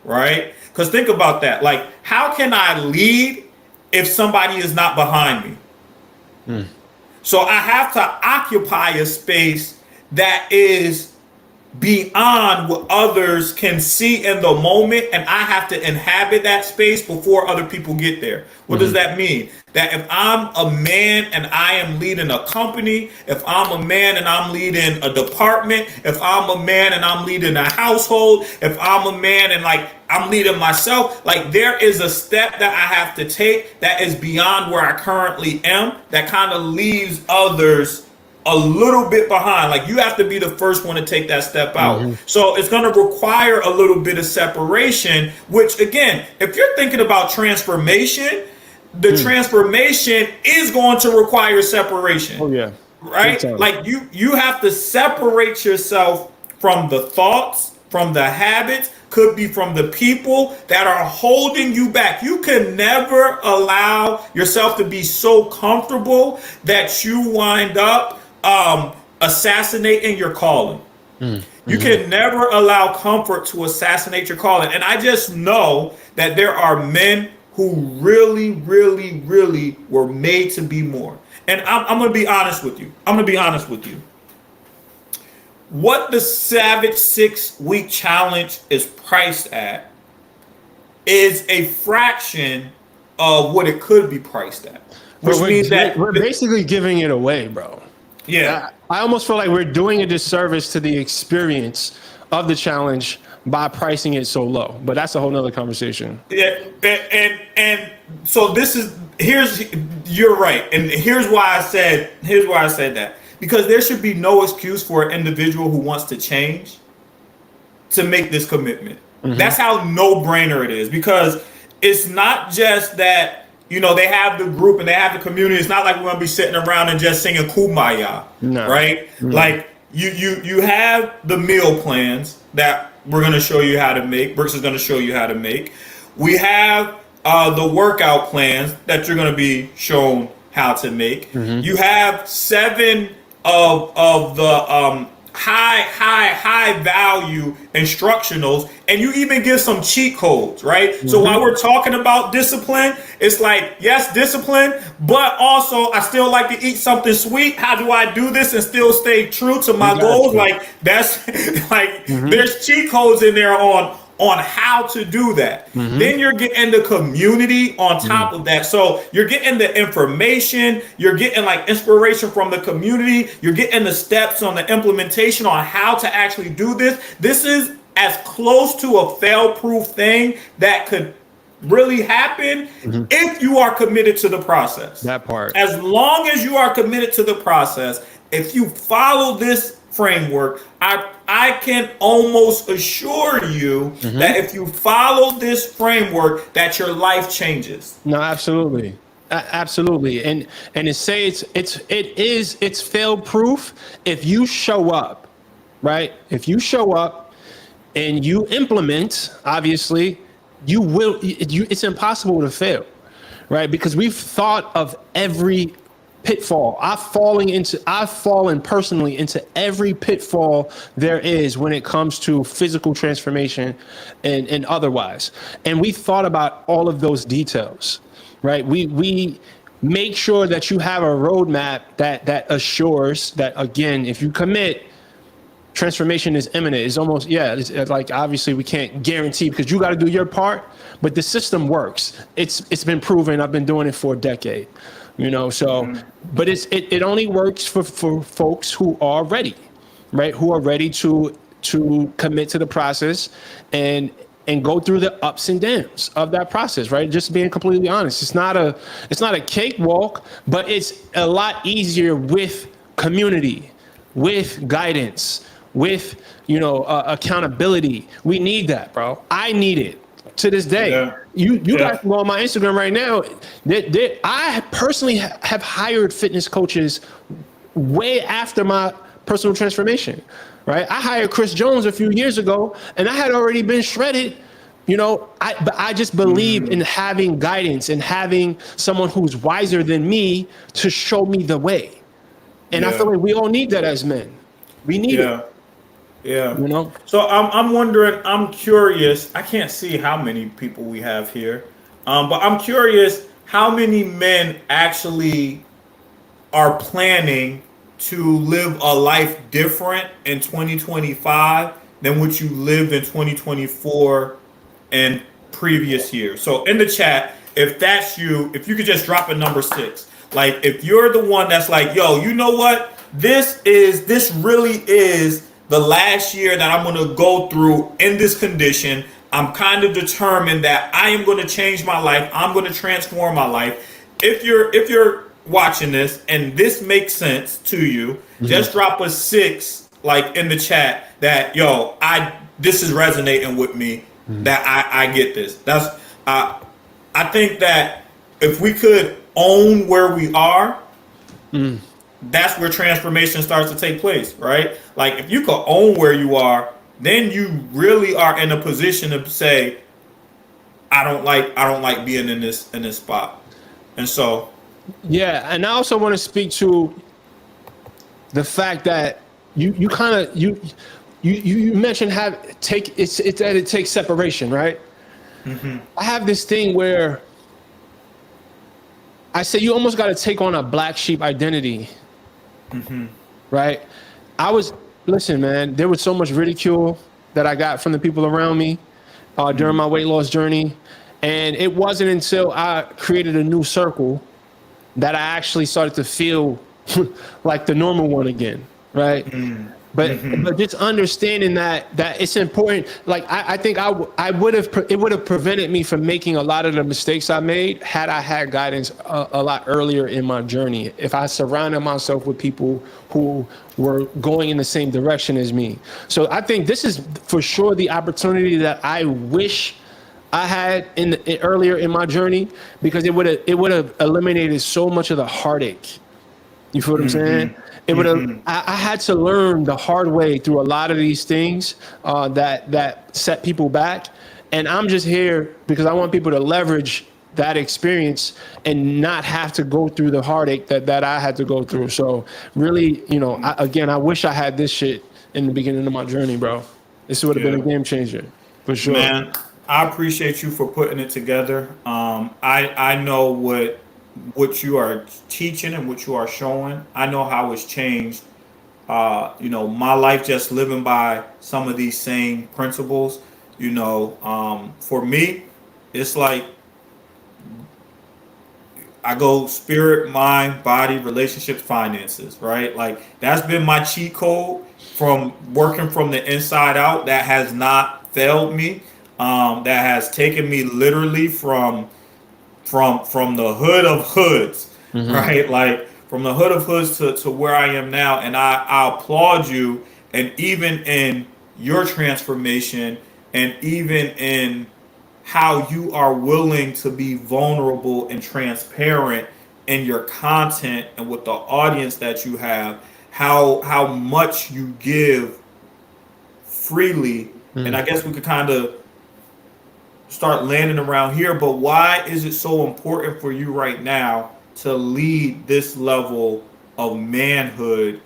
right? Because think about that. Like, how can I lead if somebody is not behind me? So I have to occupy a space that is beyond what others can see in the moment, and I have to inhabit that space before other people get there. What does that mean? That if I'm a man and I am leading a company, if I'm a man and I'm leading a department, if I'm a man and I'm leading a household, if I'm a man and I'm leading myself, there is a step that I have to take that is beyond where I currently am, that kind of leaves others a little bit behind. Like, you have to be the first one to take that step out. So it's going to require a little bit of separation, which, again, if you're thinking about transformation, the transformation is going to require separation. Oh yeah. Right? Like, you have to separate yourself from the thoughts, from the habits, could be from the people that are holding you back. You can never allow yourself to be so comfortable that you wind up assassinating your calling. You can never allow comfort to assassinate your calling. And I just know that there are men who really, really were made to be more. And I'm going to be honest with you. what the Savage 6-week challenge is priced at is a fraction of what it could be priced at, which means that we're basically giving it away, bro. yeah. I almost feel like we're doing a disservice to the experience of the challenge by pricing it so low. But that's a whole nother conversation. Yeah, and so you're right, and here's why I said that, because there should be no excuse for an individual who wants to change to make this commitment. That's how no-brainer it is, because it's not just that they have the group and they have the community. It's not like we're gonna be sitting around and just singing Kumbaya, right? Like you have the meal plans that we're gonna show you how to make. Brooks is gonna show you how to make. We have the workout plans that you're gonna be shown how to make. You have 7 of the high value instructionals, and you even give some cheat codes, right? So while we're talking about discipline, it's like, yes, discipline, but also I still like to eat something sweet. How do I do this and still stay true to my goals? Like that's like there's cheat codes in there on how to do that. Then you're getting the community on top of that. So you're getting the information, you're getting like inspiration from the community, you're getting the steps on the implementation on how to actually do this. This is as close to a fail-proof thing that could really happen if you are committed to the process. That part. As long as you are committed to the process, if you follow this framework, I can almost assure you that if you follow this framework, that your life changes. No, absolutely. Absolutely. And it's fail proof if you show up, right? If you show up and you implement, obviously, it's impossible to fail, right? Because we've thought of every pitfall. I've fallen personally into every pitfall there is when it comes to physical transformation and otherwise. And we thought about all of those details, right? We make sure that you have a roadmap that assures that, again, if you commit, transformation is imminent. It's almost, it's like, obviously we can't guarantee because you got to do your part, but the system works. It's been proven. I've been doing it for a decade. But it only works for folks who are ready, right? Who are ready to commit to the process and go through the ups and downs of that process, right? Just being completely honest. It's not a cakewalk, but it's a lot easier with community, with guidance, with, accountability. We need that, bro. I need it to this day. Yeah. You guys can go on my Instagram right now. I personally have hired fitness coaches way after my personal transformation, right? I hired Chris Jones a few years ago, and I had already been shredded. But I just believe in having guidance and having someone who's wiser than me to show me the way. And I feel like we all need that as men. We need it. Yeah. So I'm wondering, I'm curious, I can't see how many people we have here, but I'm curious how many men actually are planning to live a life different in 2025 than what you lived in 2024 and previous years. So in the chat, if that's you, if you could just drop a number 6, like if you're the one that's like, yo, you know what, this really is the last year that I'm going to go through in this condition. I'm kind of determined that I am going to change my life. I'm going to transform my life. If you're watching this and this makes sense to you, just drop a 6 like in the chat that, yo, this is resonating with me, that I get this. That's I think that if we could own where we are, that's where transformation starts to take place, right? Like if you can own where you are, then you really are in a position to say, I don't like being in this spot. And so and I also want to speak to the fact that you mentioned it takes separation, right? I have this thing where I say you almost got to take on a black sheep identity. Right? Listen, man, there was so much ridicule that I got from the people around me during my weight loss journey. And it wasn't until I created a new circle that I actually started to feel like the normal one again, right? But just understanding that it's important. Like I think I would have it would have prevented me from making a lot of the mistakes I made had I had guidance a lot earlier in my journey. If I surrounded myself with people who were going in the same direction as me. So I think this is for sure the opportunity that I wish I had earlier in my journey, because it would have eliminated so much of the heartache. You feel what I'm saying? It would have. I had to learn the hard way through a lot of these things that set people back, and I'm just here because I want people to leverage that experience and not have to go through the heartache that I had to go through. So really, I wish I had this shit in the beginning of my journey, bro. This would have been a game changer for sure. Man, I appreciate you for putting it together. I know what you are teaching and what you are showing. I know how it's changed. My life just living by some of these same principles. For me, it's like I go spirit, mind, body, relationships, finances, right? Like that's been my cheat code from working from the inside out. That has not failed me. That has taken me literally from the hood of hoods, right? Like from the hood of hoods to where I am now. And I applaud you. And even in your transformation, and even in how you are willing to be vulnerable and transparent in your content and with the audience that you have, how much you give freely. And I guess we could kind of start landing around here, but why is it so important for you right now to lead this level of manhood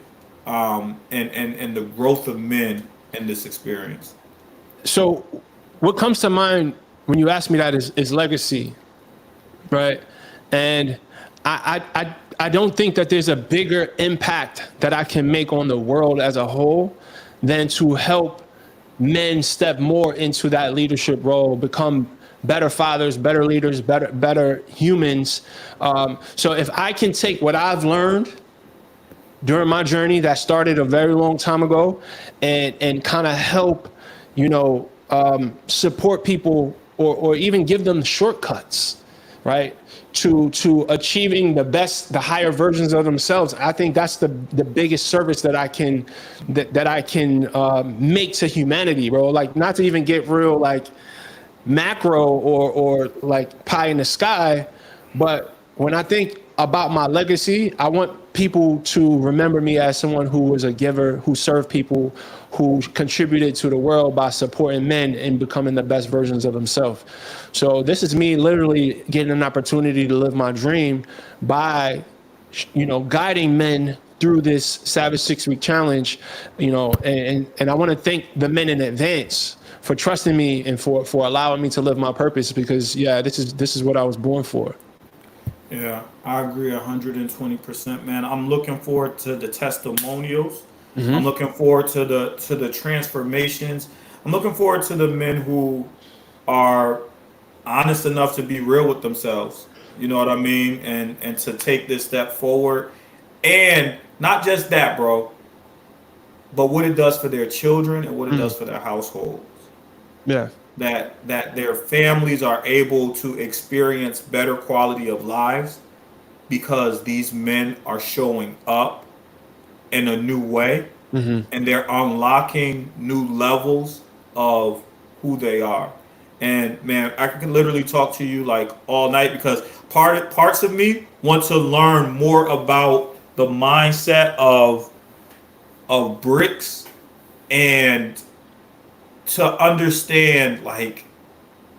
and the growth of men in this experience? So what comes to mind when you ask me that is legacy, right? And I don't think that there's a bigger impact that I can make on the world as a whole than to help men step more into that leadership role, become better fathers, better leaders, better humans. So if I can take what I've learned during my journey that started a very long time ago and kind of help, support people or even give them shortcuts, right? To achieving the higher versions of themselves. I think that's the biggest service that I can make to humanity, bro. Like, not to even get real like macro or like pie in the sky, but when I think about my legacy, I want people to remember me as someone who was a giver, who served people, who contributed to the world by supporting men and becoming the best versions of themselves. So this is me literally getting an opportunity to live my dream by, guiding men through this Savage 6-week challenge, and I want to thank the men in advance for trusting me and for allowing me to live my purpose, because this is what I was born for. Yeah, I agree 120%, man. I'm looking forward to the testimonials. I'm looking forward to the transformations. I'm looking forward to the men who are honest enough to be real with themselves. You know what I mean? And to take this step forward. And not just that, bro, but what it does for their children and what it does for their households. Yeah. That their families are able to experience better quality of lives because these men are showing up in a new way, and they're unlocking new levels of who they are. And man, I can literally talk to you like all night, because parts of me want to learn more about the mindset of bricks, and to understand, like,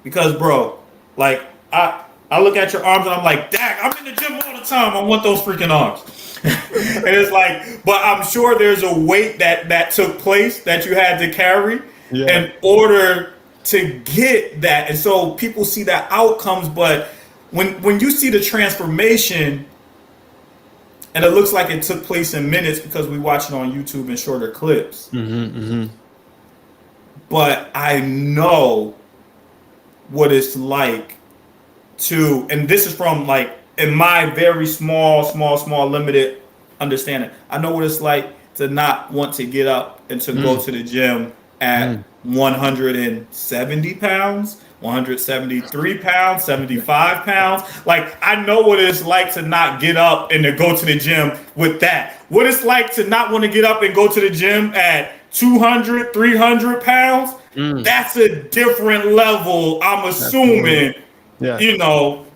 because bro, like I look at your arms and I'm like, dang, I'm in the gym all the time. I want those freaking arms. And it's like, but I'm sure there's a weight that took place that you had to carry in order to get that. And so people see the outcomes, but when you see the transformation, And it looks like it took place in minutes because we watch it on YouTube in shorter clips. But I know what it's like to, and this is from like in my very small limited understanding. I know what it's like to not want to get up and to go to the gym at 170 pounds, 173 pounds, 75 pounds. Like, I know what it's like to not get up and to go to the gym with that. What it's like to not want to get up and go to the gym at 200, 300 pounds. That's a different level, I'm assuming. Yeah. You know,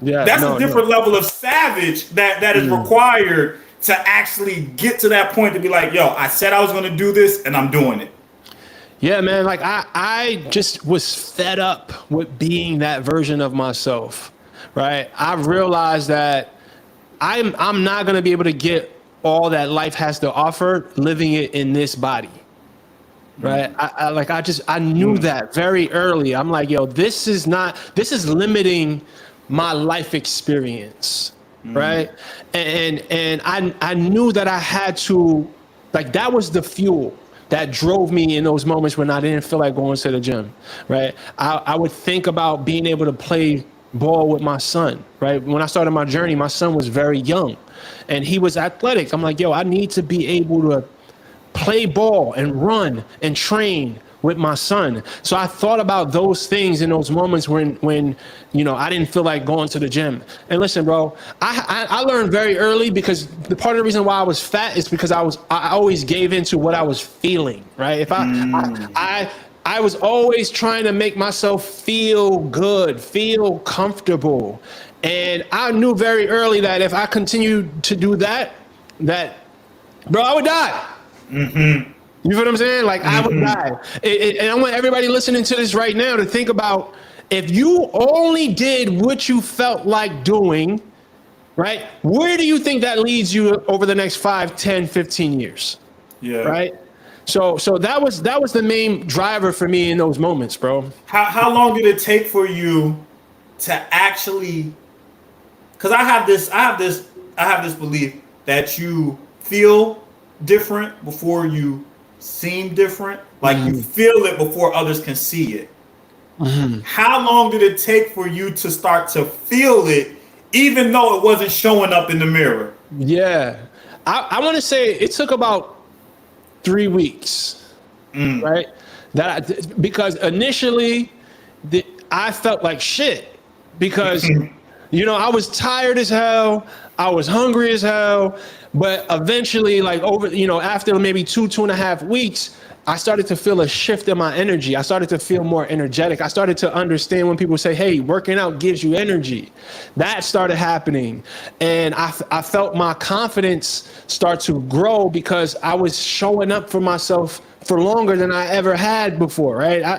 that's a different level of savage that is required to actually get to that point to be like, yo, I said I was going to do this and I'm doing it. Yeah, man. Like I just was fed up with being that version of myself, right? I realized that I'm not going to be able to get all that life has to offer living it in this body. Right. I knew that very early. I'm like, yo, this is limiting my life experience. Right. And I knew that I had to, like, that was the fuel that drove me in those moments when I didn't feel like going to the gym. Right. I would think about being able to play ball with my son. Right. When I started my journey, my son was very young and he was athletic. I'm like, yo, I need to be able to play ball and run and train with my son. So I thought about those things in those moments when you know, I didn't feel like going to the gym. And listen, bro, I learned very early, because the part of the reason why I was fat is because I always gave into what I was feeling, right? If I was always trying to make myself feel good, feel comfortable. And I knew very early that if I continued to do that, bro, I would die. You feel what I'm saying? Like, I would die. And I want everybody listening to this right now to think about, if you only did what you felt like doing, right? Where do you think that leads you over the next 5, 10, 15 years? Yeah. Right? So that was the main driver for me in those moments, bro. How long did it take for you to actually, because I have this belief that you feel different before you seem different. Like, you feel it before others can see it. How long did it take for you to start to feel it, even though it wasn't showing up in the mirror? Yeah, I want to say it took about 3 weeks, right? Because initially I felt like shit, because you know, I was tired as hell, I was hungry as hell. But eventually, like, over, you know, after maybe 2.5 weeks, I started to feel a shift in my energy. I started to feel more energetic. I started to understand when people say, hey, working out gives you energy. That started happening. And I felt my confidence start to grow, because I was showing up for myself for longer than I ever had before, right? I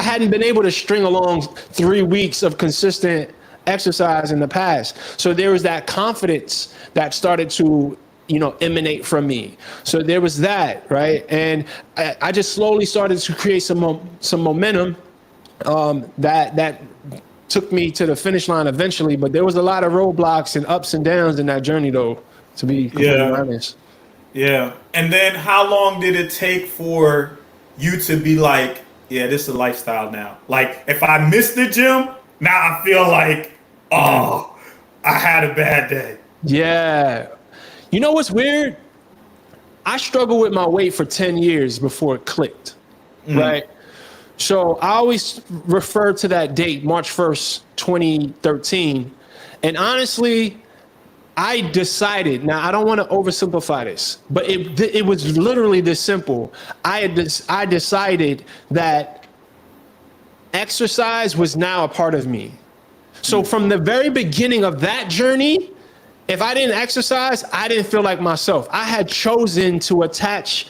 hadn't been able to string along 3 weeks of consistent exercise in the past. So there was that confidence that started to, you know, emanate from me. So there was that, right? And I just slowly started to create some momentum that took me to the finish line eventually. But there was a lot of roadblocks and ups and downs in that journey, though, to be completely honest. Yeah. And then how long did it take for you to be like, yeah, this is a lifestyle now? Like, if I miss the gym, now I feel like, oh, I had a bad day. Yeah. You know what's weird? I struggled with my weight for 10 years before it clicked, right? So I always refer to that date, March 1st, 2013. And honestly, I decided, now I don't want to oversimplify this, but it was literally this simple. I decided that exercise was now a part of me. So from the very beginning of that journey, if I didn't exercise, I didn't feel like myself. I had chosen to attach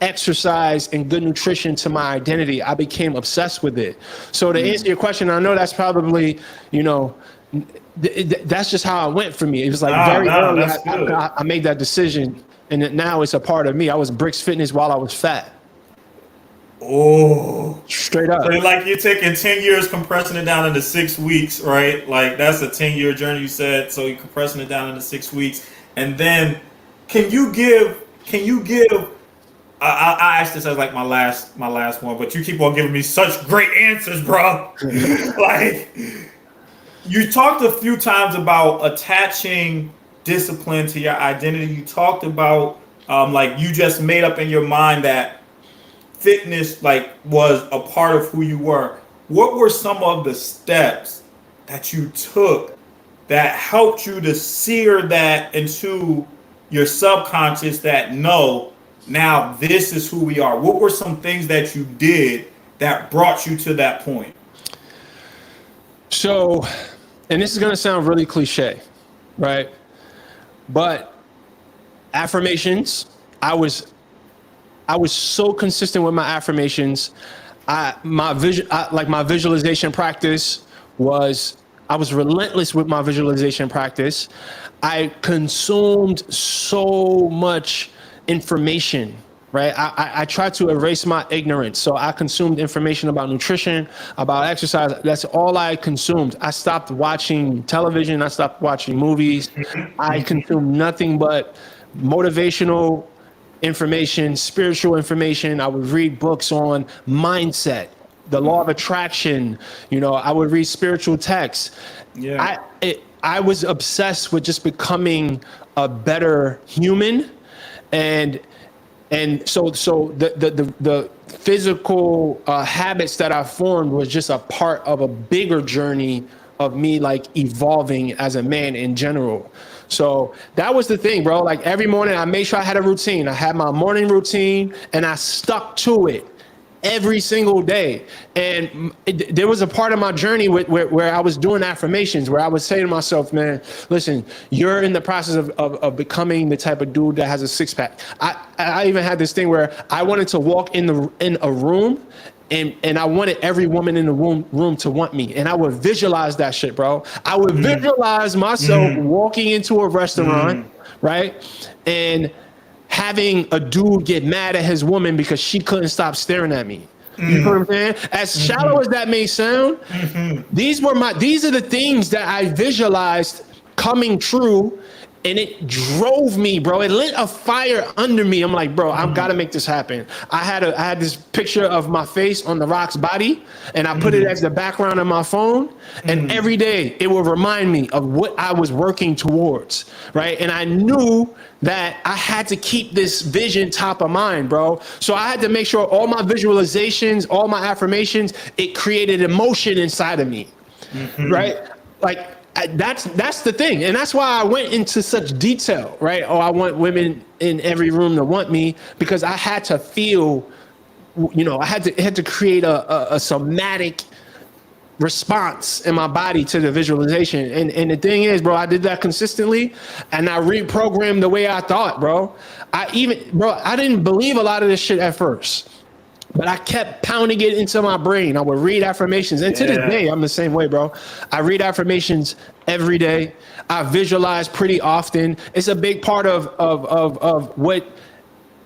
exercise and good nutrition to my identity. I became obsessed with it. So to answer your question, I know that's probably, you know, that's just how it went for me. It was like very early. I made that decision, and now it's a part of me. I was Bricks Fitness while I was fat. Oh, straight up. So like, you're taking 10 years, compressing it down into 6 weeks, right? Like, that's a 10-year journey, you said. So you're compressing it down into 6 weeks. And then, can you give? I asked this as like my last one, but you keep on giving me such great answers, bro. Like you talked a few times about attaching discipline to your identity. You talked about like you just made up in your mind that fitness like was a part of who you were. What were some of the steps that you took that helped you to sear that into your subconscious that no, now this is who we are? What were some things that you did that brought you to that point? So, and this is going to sound really cliche, right? But affirmations, I was so consistent with my affirmations. My visualization practice was, I was relentless with my visualization practice. I consumed so much information, right? I tried to erase my ignorance. So I consumed information about nutrition, about exercise. That's all I consumed. I stopped watching television. I stopped watching movies. I consumed nothing but motivational information, spiritual information. I would read books on mindset, the law of attraction. I would read spiritual texts. Yeah. I was obsessed with just becoming a better human, and so the physical habits that I formed was just a part of a bigger journey of me like evolving as a man in general. So that was the thing, bro. Like every morning I made sure I had a routine. I had my morning routine and I stuck to it every single day. And there was a part of my journey where I was doing affirmations, where I would say to myself, man, listen, you're in the process of becoming the type of dude that has a six pack. I even had this thing where I wanted to walk in a room and I wanted every woman in the room to want me. And I would visualize that shit, bro. I would visualize myself walking into a restaurant, right? And having a dude get mad at his woman because she couldn't stop staring at me. You know what I'm saying? As shallow as that may sound, these are the things that I visualized coming true. And it drove me, bro. It lit a fire under me. I'm like, bro, I've got to make this happen. I had this picture of my face on The Rock's body, and I put it as the background of my phone. And every day it would remind me of what I was working towards, right? And I knew that I had to keep this vision top of mind, bro. So I had to make sure all my visualizations, all my affirmations, it created emotion inside of me, right? Like, that's the thing. And that's why I went into such detail, right? Oh, I want women in every room to want me, because I had to feel, I had to create a somatic response in my body to the visualization. And the thing is, bro, I did that consistently and I reprogrammed the way I thought, bro. I didn't believe a lot of this shit at first, but I kept pounding it into my brain. I would read affirmations. And to this day, I'm the same way, bro. I read affirmations every day. I visualize pretty often. It's a big part of what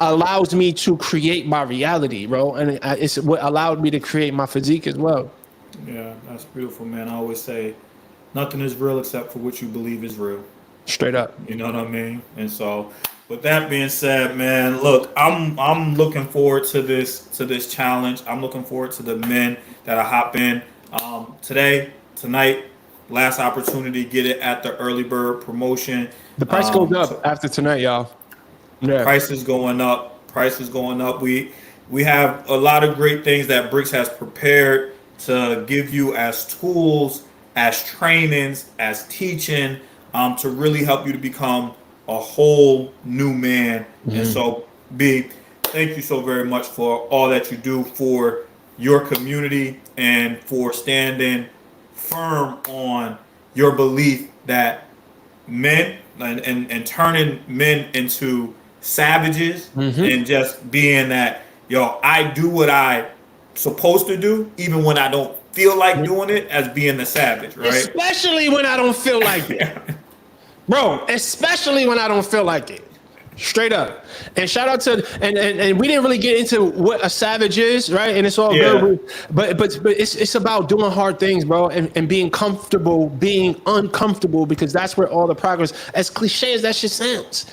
allows me to create my reality, bro. And it's what allowed me to create my physique as well. Yeah, that's beautiful, man. I always say nothing is real except for what you believe is real. Straight up. You know what I mean? And so with that being said, man, look, I'm looking forward to this challenge. I'm looking forward to the men that I hop in tonight, last opportunity, get it at the early bird promotion. The price goes up after tonight, y'all. Yeah. Price is going up. We have a lot of great things that Bricks has prepared to give you as tools, as trainings, as teaching, to really help you to become a whole new man. And so, B, thank you so very much for all that you do for your community and for standing firm on your belief that men and turning men into savages and just being that, yo, I do what I supposed to do even when I don't feel like doing it, as being the savage, right? Especially when I don't feel like it. Bro, especially when I don't feel like it. Straight up. And shout out to and we didn't really get into what a savage is, right? And it's all Yeah. good. But it's about doing hard things, bro, and being comfortable, being uncomfortable, because that's where all the progress, as cliche as that shit sounds,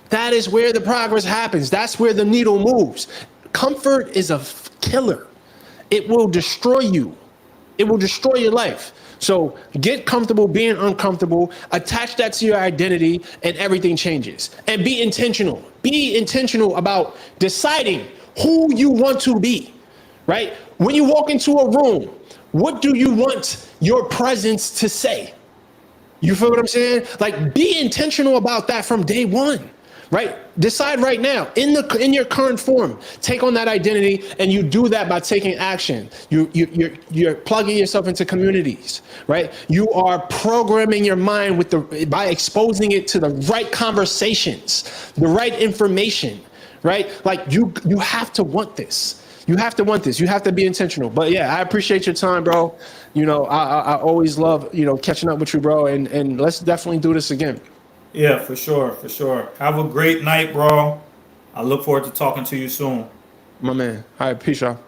that is where the progress happens. That's where the needle moves. Comfort is a killer. It will destroy you. It will destroy your life. So get comfortable being uncomfortable, attach that to your identity, and everything changes. And be intentional. Be intentional about deciding who you want to be, right? When you walk into a room, what do you want your presence to say? You feel what I'm saying? Like, be intentional about that from day one, right? Decide right now in your current form, take on that identity, and you do that by taking action. You're plugging yourself into communities, right? You are programming your mind by exposing it to the right conversations, the right information, right? Like you have to want this. You have to want this. You have to be intentional. But yeah, I appreciate your time, bro. You know, I always love, catching up with you, bro. And let's definitely do this again. Yeah, for sure, for sure. Have a great night, bro. I look forward to talking to you soon. My man. All right, peace, y'all.